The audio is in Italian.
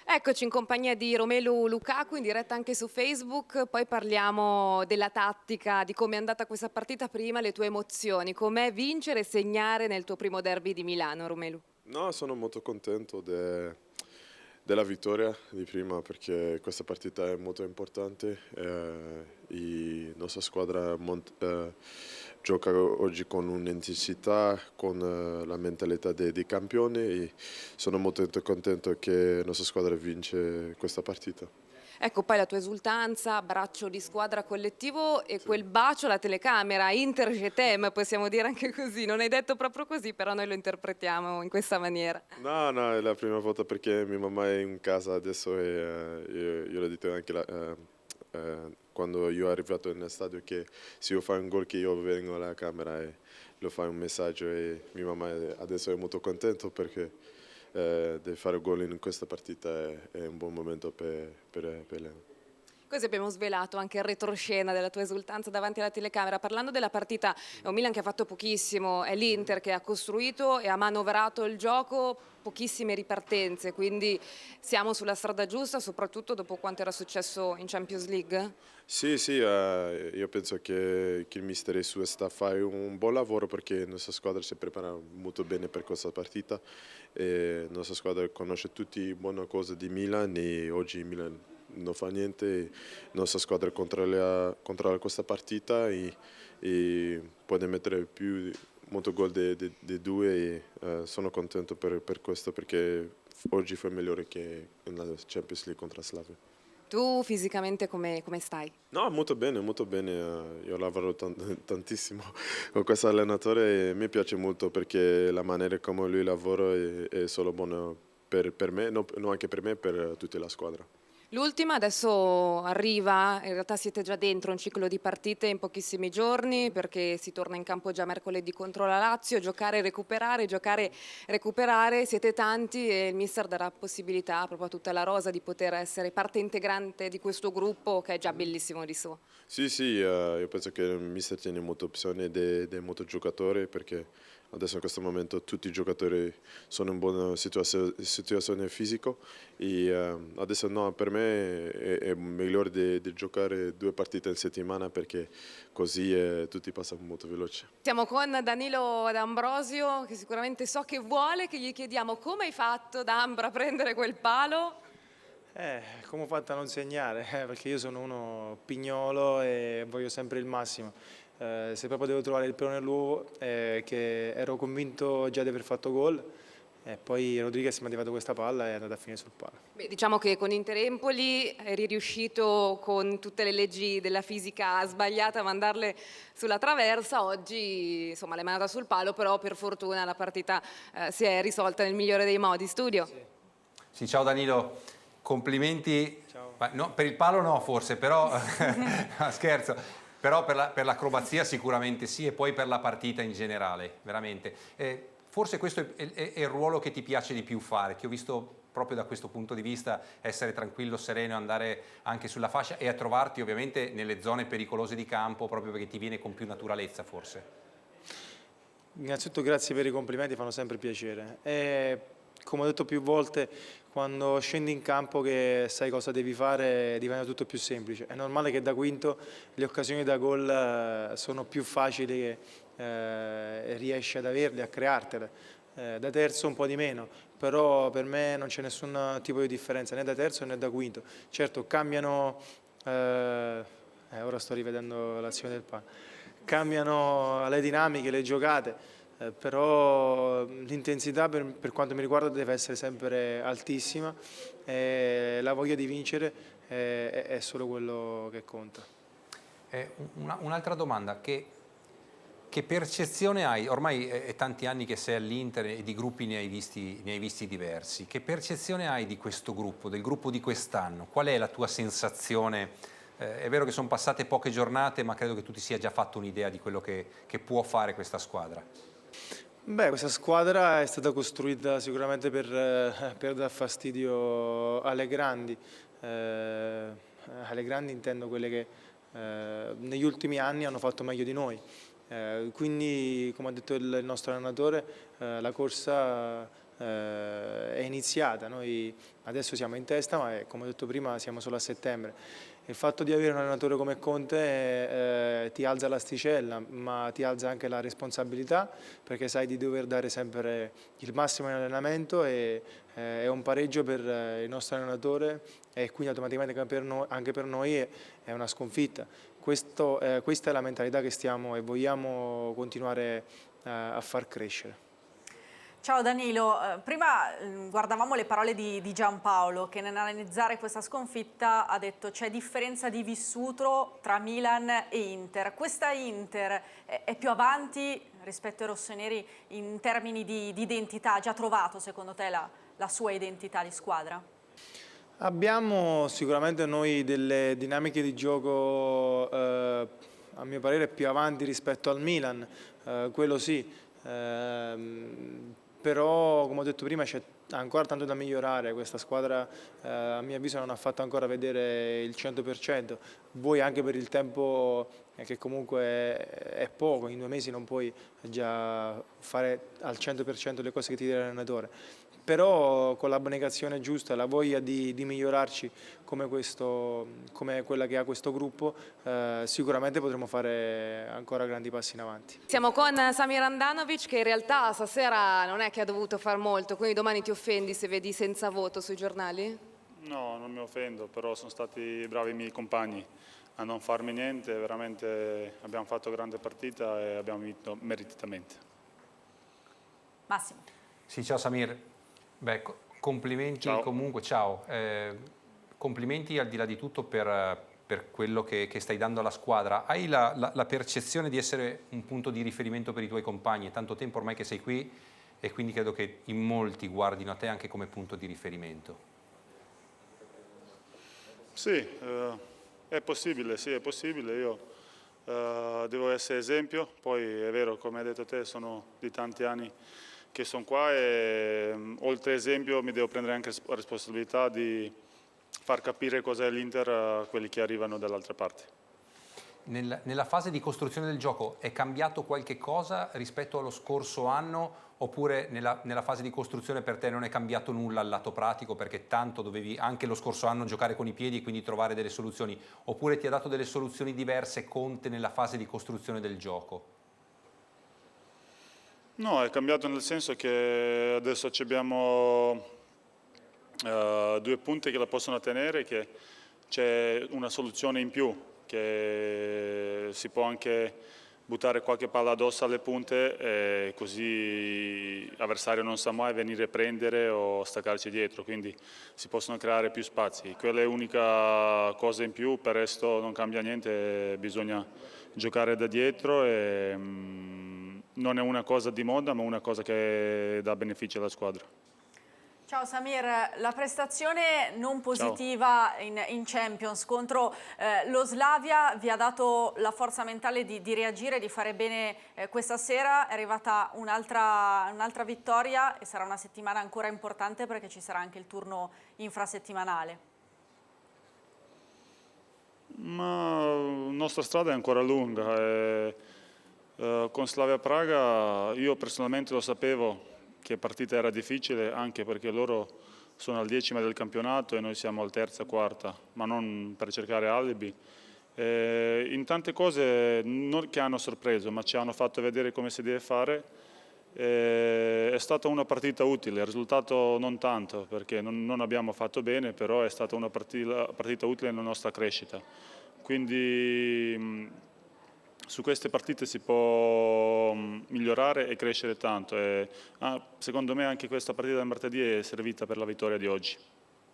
Eccoci in compagnia di Romelu Lukaku, in diretta anche su Facebook, poi parliamo della tattica, di come è andata questa partita prima, le tue emozioni, com'è vincere e segnare nel tuo primo derby di Milano, Romelu? No, sono molto contento della vittoria di prima perché questa partita è molto importante. La nostra squadra gioca oggi con un'intensità, con la mentalità dei campioni e sono molto contento che la nostra squadra vince questa partita. Ecco poi la tua esultanza, abbraccio di squadra collettivo e Sì. quel bacio alla telecamera, Inter je t'aime, possiamo dire anche così, non hai detto proprio così, però noi lo interpretiamo in questa maniera. No, no, è la prima volta perché mia mamma è in casa adesso e io l'ho detto anche quando io sono arrivato nello stadio che se io fai un gol che io vengo alla camera e lo fai un messaggio e mia mamma adesso è molto contenta perché di fare gol in questa partita è un buon momento per lei. Così abbiamo svelato anche il retroscena della tua esultanza davanti alla telecamera. Parlando della partita, è un Milan che ha fatto pochissimo, è l'Inter che ha costruito e ha manovrato il gioco, pochissime ripartenze, quindi siamo sulla strada giusta, soprattutto dopo quanto era successo in Champions League? Sì, sì, io penso che il mister e il suo staff fanno un buon lavoro perché la nostra squadra si prepara molto bene per questa partita e la nostra squadra conosce tutte le buone cose di Milan e oggi il Milan non fa niente, la nostra squadra controlla questa partita e può mettere molto gol di due e sono contento per questo perché oggi fu migliore che nella Champions League contro la Slavia. Tu fisicamente come stai? No, molto bene, molto bene. Io lavoro tantissimo con questo allenatore e mi piace molto perché la maniera come lui lavora è solo buona per me, no anche per me, per tutta la squadra. L'ultima adesso arriva, in realtà siete già dentro un ciclo di partite in pochissimi giorni perché si torna in campo già mercoledì contro la Lazio, giocare, recuperare, siete tanti e il mister darà possibilità proprio a tutta la rosa di poter essere parte integrante di questo gruppo che è già bellissimo di suo. Sì, sì, io penso che il mister tiene molte opzioni dei molti giocatori perché adesso in questo momento tutti i giocatori sono in buona situazione fisica e adesso no, per me è meglio di giocare due partite in settimana perché così tutti passano molto veloce. Siamo con Danilo D'Ambrosio che sicuramente so che vuole, che gli chiediamo come hai fatto D'Ambra a prendere quel palo. Come ho fatto a non segnare? Perché io sono uno pignolo e voglio sempre il massimo. Se proprio devo trovare il pelo nell'uovo, che ero convinto già di aver fatto gol, e poi Rodriguez mi ha arrivato questa palla e è andata a finire sul palo. Beh, diciamo che con Inter Empoli eri riuscito con tutte le leggi della fisica sbagliate a mandarle sulla traversa, oggi insomma l'hai mandata sul palo, però per fortuna la partita si è risolta nel migliore dei modi. Studio. Sì, ciao Danilo, complimenti. Ciao. No, per il palo no forse, però no, scherzo, però per l'acrobazia sicuramente sì e poi per la partita in generale, veramente. Forse questo è il ruolo che ti piace di più fare, ti ho visto proprio da questo punto di vista essere tranquillo, sereno, andare anche sulla fascia e a trovarti ovviamente nelle zone pericolose di campo proprio perché ti viene con più naturalezza forse. Innanzitutto grazie per i complimenti, fanno sempre piacere. E, come ho detto più volte, quando scendi in campo che sai cosa devi fare diventa tutto più semplice. È normale che da quinto le occasioni da gol sono più facili che riesci ad averle, a creartele. Da terzo un po' di meno, però per me non c'è nessun tipo di differenza né da terzo né da quinto. Certo cambiano, ora sto rivedendo l'azione del palo, cambiano le dinamiche, le giocate, però l'intensità per quanto mi riguarda deve essere sempre altissima e la voglia di vincere è solo quello che conta. Un'altra domanda, che percezione hai? Ormai è tanti anni che sei all'Inter e di gruppi ne hai visti diversi. Che percezione hai di questo gruppo, del gruppo di quest'anno? Qual è la tua sensazione? È vero che sono passate poche giornate, ma credo che tu ti sia già fatto un'idea di quello che può fare questa squadra. Beh, questa squadra è stata costruita sicuramente per dar fastidio alle grandi. Alle grandi intendo quelle che negli ultimi anni hanno fatto meglio di noi. Quindi, come ha detto il nostro allenatore, la corsa è iniziata. Noi adesso siamo in testa, ma come ho detto prima siamo solo a settembre. Il fatto di avere un allenatore come Conte ti alza l'asticella, ma ti alza anche la responsabilità, perché sai di dover dare sempre il massimo in allenamento, e è un pareggio per il nostro allenatore e quindi automaticamente anche per noi è una sconfitta. Questa è la mentalità che stiamo e vogliamo continuare a far crescere. Ciao Danilo, prima guardavamo le parole di Giampaolo che nell'analizzare questa sconfitta ha detto c'è differenza di vissuto tra Milan e Inter. Questa Inter è più avanti rispetto ai rossoneri in termini di identità? Ha già trovato secondo te la sua identità di squadra? Abbiamo sicuramente noi delle dinamiche di gioco a mio parere più avanti rispetto al Milan, quello sì. Però come ho detto prima c'è ancora tanto da migliorare, questa squadra a mio avviso non ha fatto ancora vedere il 100%, vuoi anche per il tempo che comunque è poco, in 2 mesi non puoi già fare al 100% le cose che ti dice l'allenatore, però con l'abnegazione giusta, la voglia di migliorarci come quella che ha questo gruppo, sicuramente potremo fare ancora grandi passi in avanti. Siamo con Samir Handanovic, che in realtà stasera non è che ha dovuto far molto, quindi domani ti offendi se vedi senza voto sui giornali? No, non mi offendo, però sono stati bravi i miei compagni a non farmi niente, veramente abbiamo fatto grande partita e abbiamo vinto meritatamente. Massimo. Sì, ciao Samir. Beh, complimenti Ciao. comunque, ciao. Complimenti al di là di tutto per quello che stai dando alla squadra. Hai la percezione di essere un punto di riferimento per i tuoi compagni? È tanto tempo ormai che sei qui e quindi credo che in molti guardino a te anche come punto di riferimento. Sì, è possibile, io devo essere esempio, poi è vero, come hai detto te, sono di tanti anni che sono qua e oltre esempio mi devo prendere anche la responsabilità di far capire cos'è l'Inter a quelli che arrivano dall'altra parte. Nella fase di costruzione del gioco è cambiato qualche cosa rispetto allo scorso anno, oppure nella fase di costruzione per te non è cambiato nulla al lato pratico, perché tanto dovevi anche lo scorso anno giocare con i piedi e quindi trovare delle soluzioni, oppure ti ha dato delle soluzioni diverse Conte nella fase di costruzione del gioco? No, è cambiato nel senso che adesso abbiamo 2 punti che la possono tenere, che c'è una soluzione in più, che si può anche buttare qualche palla addosso alle punte e così l'avversario non sa mai venire a prendere o staccarci dietro, quindi si possono creare più spazi. Quella è l'unica cosa in più, per il resto non cambia niente, bisogna giocare da dietro e non è una cosa di moda ma una cosa che dà beneficio alla squadra. Ciao Samir, la prestazione non positiva in Champions contro lo Slavia vi ha dato la forza mentale di reagire, di fare bene questa sera, è arrivata un'altra vittoria e sarà una settimana ancora importante perché ci sarà anche il turno infrasettimanale. Ma la nostra strada è ancora lunga. Con Slavia Praga io personalmente lo sapevo che partita era difficile, anche perché loro sono al 10° del campionato e noi siamo al 3º, 4º, ma non per cercare alibi. In tante cose non che hanno sorpreso, ma ci hanno fatto vedere come si deve fare. È stata una partita utile, il risultato non tanto, perché non abbiamo fatto bene, però è stata una partita utile nella nostra crescita. Quindi su queste partite si può migliorare e crescere tanto. Secondo me anche questa partita del martedì è servita per la vittoria di oggi.